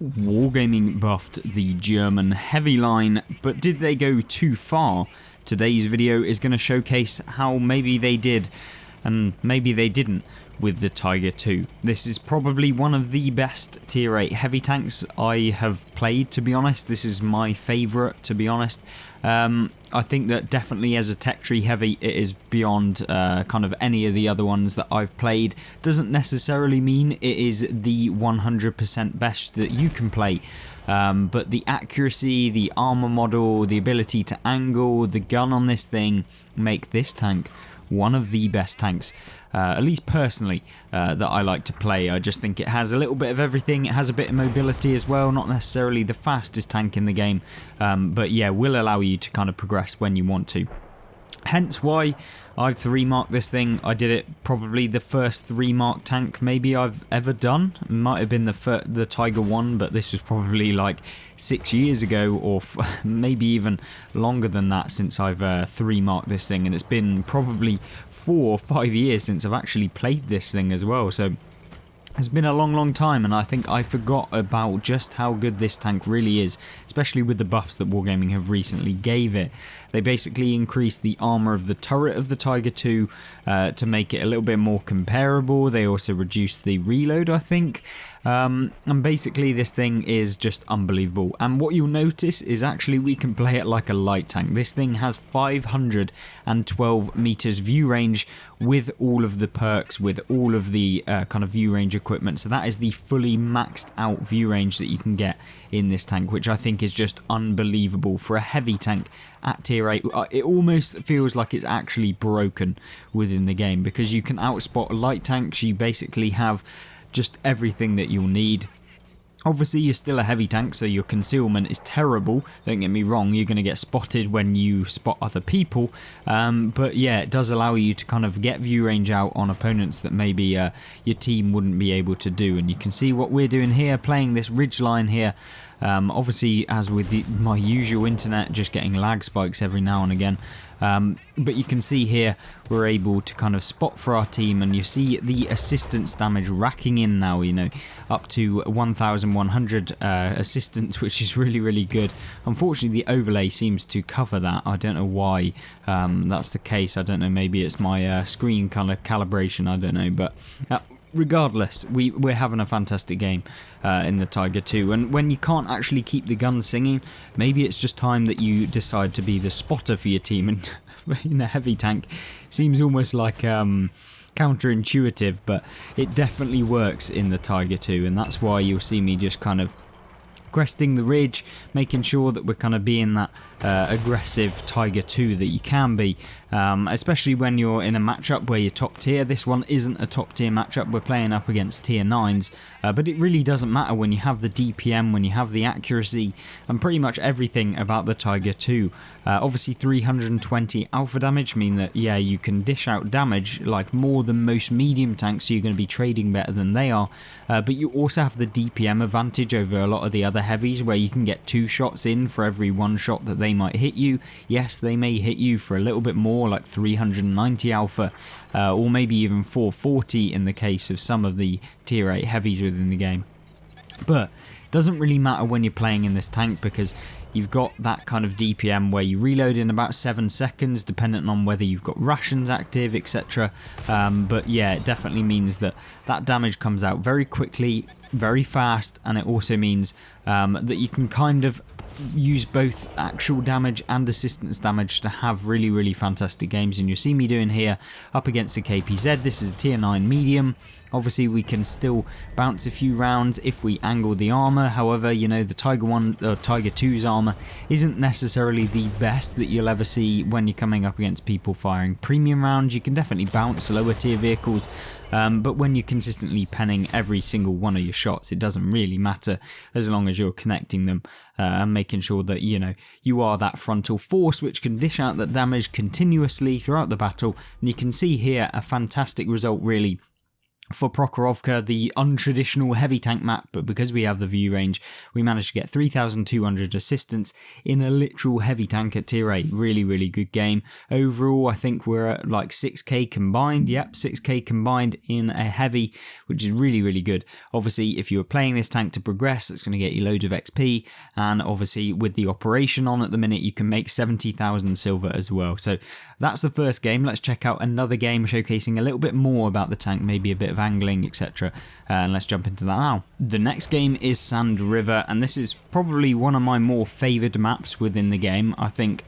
Wargaming buffed the German heavy line, but did they go too far? Today's video is going to showcase how maybe they did and maybe they didn't with the Tiger II. This is probably one of the best tier 8 heavy tanks I have played, to be honest. This is my favourite, to be honest. I think that definitely as a tech tree heavy it is beyond kind of any of the other ones that I've played. Doesn't necessarily mean it is the 100% best that you can play. But the accuracy, the armor model, the ability to angle, the gun on this thing make this tank one of the best tanks, at least personally, that I like to play. I just think it has a little bit of everything. It has a bit of mobility as well, not necessarily the fastest tank in the game, but yeah, will allow you to kind of progress when you want to. Hence why I've 3-marked this thing. I did it probably the first 3-mark tank maybe I've ever done. It might have been the Tiger 1, but this was probably like 6 years ago, or maybe even longer than that since I've 3-marked this thing, and it's been probably 4 or 5 years since I've actually played this thing as well. So it's been a long time, and I think I forgot about just how good this tank really is, especially with the buffs that Wargaming have recently gave it. They basically increased the armor of the turret of the Tiger II to make it a little bit more comparable. They also reduced the reload, I think. And basically this thing is just unbelievable, and what you'll notice is actually we can play it like a light tank. This thing has 512 meters view range with all of the perks, with all of the kind of view range equipment, so that is the fully maxed out view range that you can get in this tank, which I think is just unbelievable for a heavy tank at tier 8. It almost feels like it's actually broken within the game, because you can outspot light tanks. You basically have just everything that you'll need. Obviously you're still a heavy tank, so your concealment is terrible, don't get me wrong, you're going to get spotted when you spot other people, but yeah, it does allow you to kind of get view range out on opponents that maybe your team wouldn't be able to do. And you can see what we're doing here, playing this ridge line here. Obviously, as with my usual internet, just getting lag spikes every now and again. But you can see here we're able to kind of spot for our team, and you see the assistance damage racking in now, you know, up to 1100 assistance, which is really good. Unfortunately the overlay seems to cover that. I don't know why that's the case. I don't know, maybe it's my screen kind of calibration, I don't know, but regardless, we're having a fantastic game in the Tiger II, and when you can't actually keep the gun singing, maybe it's just time that you decide to be the spotter for your team. And in a heavy tank, it seems almost like counterintuitive, but it definitely works in the Tiger II, and that's why you'll see me just kind of cresting the ridge, making sure that we're kind of being that aggressive Tiger II that you can be, especially when you're in a matchup where you're top tier. This one isn't a top tier matchup, we're playing up against tier 9s, but it really doesn't matter when you have the DPM, when you have the accuracy, and pretty much everything about the Tiger II. Obviously 320 alpha damage mean that, yeah, you can dish out damage like more than most medium tanks, so you're going to be trading better than they are, but you also have the DPM advantage over a lot of the other heavies, where you can get 2 shots in for every 1 shot that they might hit you. Yes, they may hit you for a little bit more, like 390 alpha, or maybe even 440 in the case of some of the tier 8 heavies within the game. But it doesn't really matter when you're playing in this tank, because you've got that kind of DPM where you reload in about 7 seconds, dependent on whether you've got rations active, etc. But yeah, it definitely means that that damage comes out very quickly, very fast, and it also means that you can kind of use both actual damage and assistance damage to have really fantastic games. And you'll see me doing here up against the KPZ. This is a tier 9 medium. Obviously we can still bounce a few rounds if we angle the armor. However, you know, the Tiger 1 or Tiger 2's armor isn't necessarily the best that you'll ever see when you're coming up against people firing premium rounds. You can definitely bounce lower tier vehicles, but when you're consistently penning every single one of your shots, it doesn't really matter as long as you're connecting them and making sure that, you know, you are that frontal force which can dish out that damage continuously throughout the battle. And you can see here a fantastic result really for Prokhorovka, the untraditional heavy tank map, but because we have the view range, we managed to get 3,200 assistance in a literal heavy tank at tier 8. Really, really good game. Overall, I think we're at like 6k combined. Yep, 6k combined in a heavy, which is really, really good. Obviously, if you were playing this tank to progress, it's going to get you loads of XP, and obviously with the operation on at the minute, you can make 70,000 silver as well. So that's the first game. Let's check out another game showcasing a little bit more about the tank, maybe a bit of angling, etc. And let's jump into that now. The next game is Sand River, and this is probably one of my more favoured maps within the game. I think,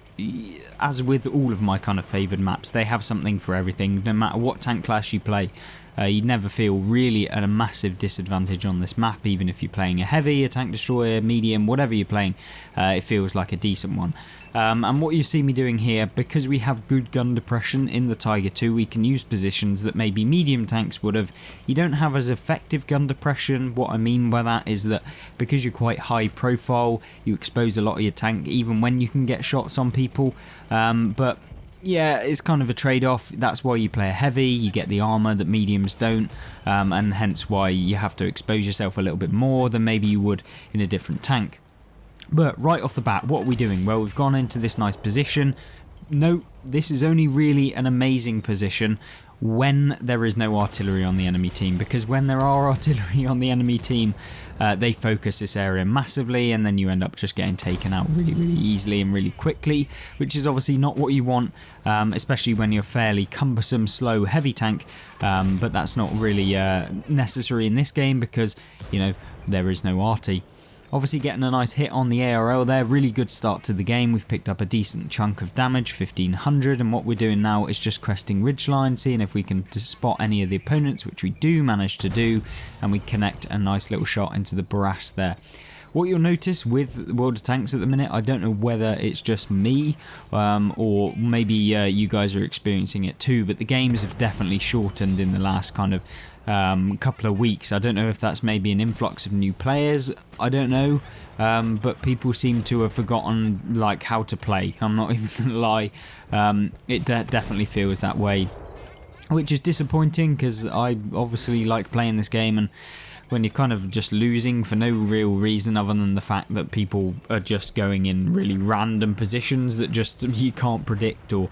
as with all of my kind of favoured maps, they have something for everything. No matter what tank class you play, you never feel really at a massive disadvantage on this map. Even if you're playing a heavy, a tank destroyer, medium, whatever you're playing, it feels like a decent one. And what you see me doing here, because we have good gun depression in the Tiger 2, we can use positions that maybe medium tanks would have. You don't have as effective gun depression. What I mean by that is that because you're quite high profile, you expose a lot of your tank even when you can get shots on people. But yeah, it's kind of a trade-off. That's why you play a heavy, you get the armour that mediums don't, and hence why you have to expose yourself a little bit more than maybe you would in a different tank. But right off the bat, what are we doing? Well, we've gone into this nice position. Note, this is only really an amazing position when there is no artillery on the enemy team, because when there are artillery on the enemy team, they focus this area massively, and then you end up just getting taken out really, really easily and really quickly, which is obviously not what you want, especially when you're fairly cumbersome, slow, heavy tank. But that's not really necessary in this game because, you know, there is no arty. Obviously getting a nice hit on the ARL there, really good start to the game. We've picked up a decent chunk of damage, 1500, and what we're doing now is just cresting ridgeline, seeing if we can spot any of the opponents, which we do manage to do, and we connect a nice little shot into the brass there. What you'll notice with World of Tanks at the minute, I don't know whether it's just me or maybe you guys are experiencing it too, but the games have definitely shortened in the last kind of couple of weeks. I don't know if that's maybe an influx of new players, I don't know, but people seem to have forgotten like how to play. I'm not even gonna lie, it definitely feels that way, which is disappointing because I obviously like playing this game, and when you're kind of just losing for no real reason other than the fact that people are just going in really random positions that just you can't predict, or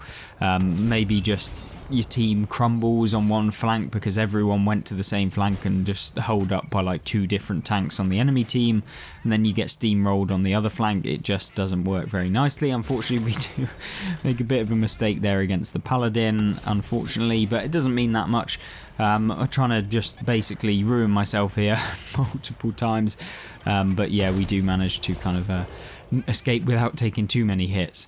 maybe just your team crumbles on one flank because everyone went to the same flank and just hold up by like 2 different tanks on the enemy team, and then you get steamrolled on the other flank. It just doesn't work very nicely. Unfortunately, we do make a bit of a mistake there against the Paladin, unfortunately, but it doesn't mean that much. I'm trying to just basically ruin myself here multiple times, but yeah, we do manage to kind of escape without taking too many hits.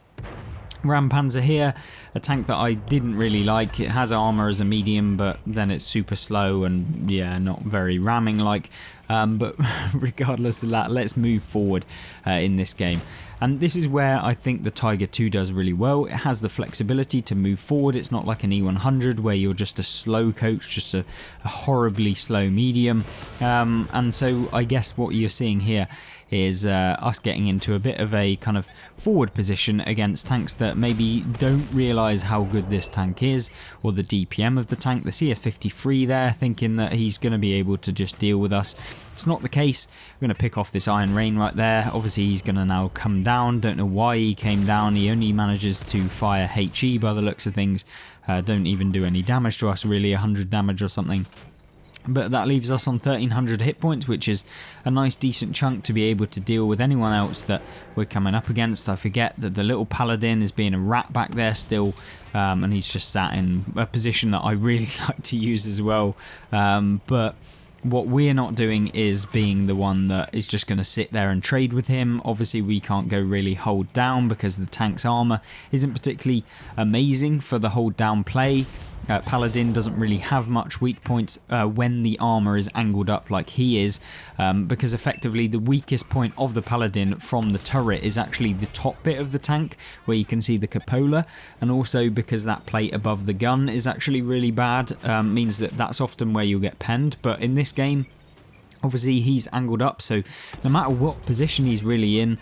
Rampanzer here, a tank that I didn't really like. It has armour as a medium, but then it's super slow and yeah, not very ramming like. But regardless of that, let's move forward in this game. And this is where I think the Tiger 2 does really well. It has the flexibility to move forward. It's not like an E100 where you're just a slow coach, just a horribly slow medium. And so I guess what you're seeing here is us getting into a bit of a kind of forward position against tanks that maybe don't realise how good this tank is, or the DPM of the tank. The CS53 there, thinking that he's going to be able to just deal with us. It's not the case. We're going to pick off this Iron Rain right there. Obviously he's going to now come down. Don't know why he came down. He only manages to fire HE by the looks of things. Don't even do any damage to us really, 100 damage or something. But that leaves us on 1300 hit points, which is a nice decent chunk to be able to deal with anyone else that we're coming up against. I forget that the little Paladin is being a rat back there still, and he's just sat in a position that I really like to use as well. But what we're not doing is being the one that is just going to sit there and trade with him. Obviously we can't go really hold down because the tank's armour isn't particularly amazing for the hold down play. Paladin doesn't really have much weak points when the armour is angled up like he is, because effectively the weakest point of the Paladin from the turret is actually the top bit of the tank where you can see the cupola, and also because that plate above the gun is actually really bad, means that that's often where you'll get penned. But in this game, obviously he's angled up, so no matter what position he's really in,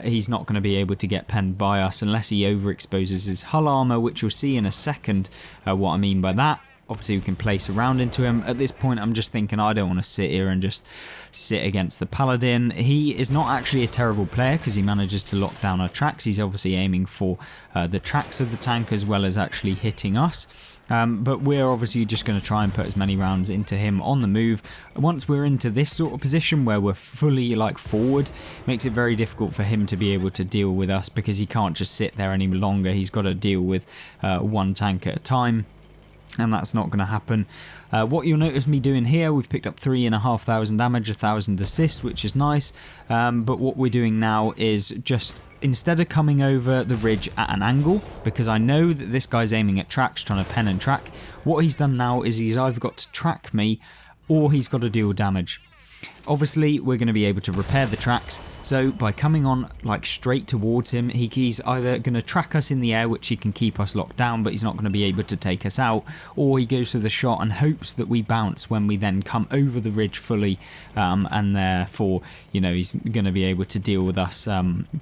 he's not going to be able to get penned by us unless he overexposes his hull armour, which you'll see in a second what I mean by that. obviously we can place a round into him. At this point I'm just thinking I don't want to sit here and just sit against the Paladin. He is not actually a terrible player because he manages to lock down our tracks. He's obviously aiming for the tracks of the tank as well as actually hitting us. But we're obviously just going to try and put as many rounds into him on the move. Once we're into this sort of position where we're fully like forward, it makes it very difficult for him to be able to deal with us because he can't just sit there any longer. He's got to deal with one tank at a time, and that's not going to happen. What you'll notice me doing here, we've picked up 3,500 damage, 1,000 assists, which is nice. But what we're doing now is just, instead of coming over the ridge at an angle, because I know that this guy's aiming at tracks, trying to pen and track, what he's done now is he's either got to track me or he's got to deal damage. Obviously we're going to be able to repair the tracks, so by coming on like straight towards him, he's either going to track us in the air, which he can keep us locked down but he's not going to be able to take us out, or he goes for the shot and hopes that we bounce when we then come over the ridge fully, and therefore, you know, he's going to be able to deal with us.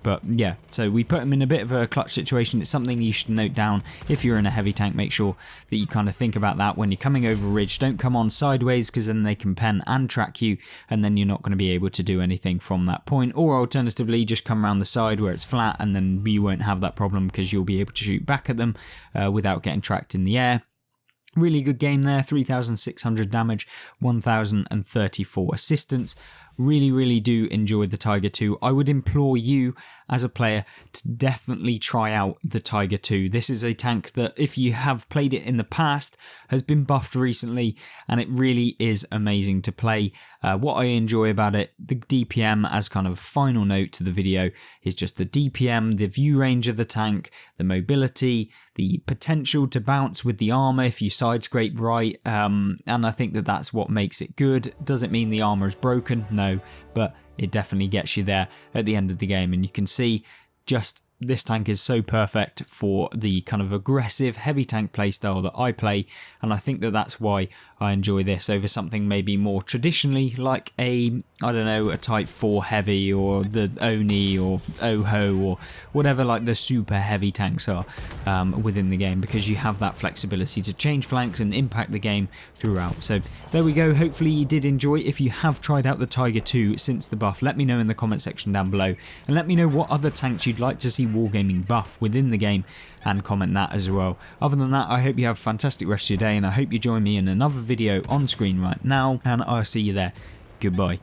But yeah, so we put him in a bit of a clutch situation. It's something you should note down if you're in a heavy tank. Make sure that you kind of think about that when you're coming over a ridge. Don't come on sideways because then they can pen and track you, and then you're not going to be able to do anything from that point. Or alternatively, just come around the side where it's flat, and then you won't have that problem because you'll be able to shoot back at them without getting tracked in the air. Really good game there, 3,600 damage, 1,034 assistance. Really do enjoy the Tiger 2. I would implore you as a player to definitely try out the Tiger 2. This is a tank that, if you have played it in the past, has been buffed recently, and it really is amazing to play. What I enjoy about it, the DPM as kind of a final note to the video, is just the DPM, the view range of the tank, the mobility, the potential to bounce with the armor if you side scrape right, and I think that that's what makes it good. Does it mean the armor is broken? No, but it definitely gets you there at the end of the game, and you can see just this tank is so perfect for the kind of aggressive heavy tank playstyle that I play, and I think that that's why I enjoy this over something maybe more traditionally like a, I don't know, a Type 4 heavy or the Oni or Oho or whatever like the super heavy tanks are within the game, because you have that flexibility to change flanks and impact the game throughout. So there we go, hopefully you did enjoy. If you have tried out the Tiger 2 since the buff, let me know in the comment section down below, and let me know what other tanks you'd like to see Wargaming buff within the game, and comment that as well. Other than that, I hope you have a fantastic rest of your day, and I hope you join me in another video on screen right now, and I'll see you there. Goodbye.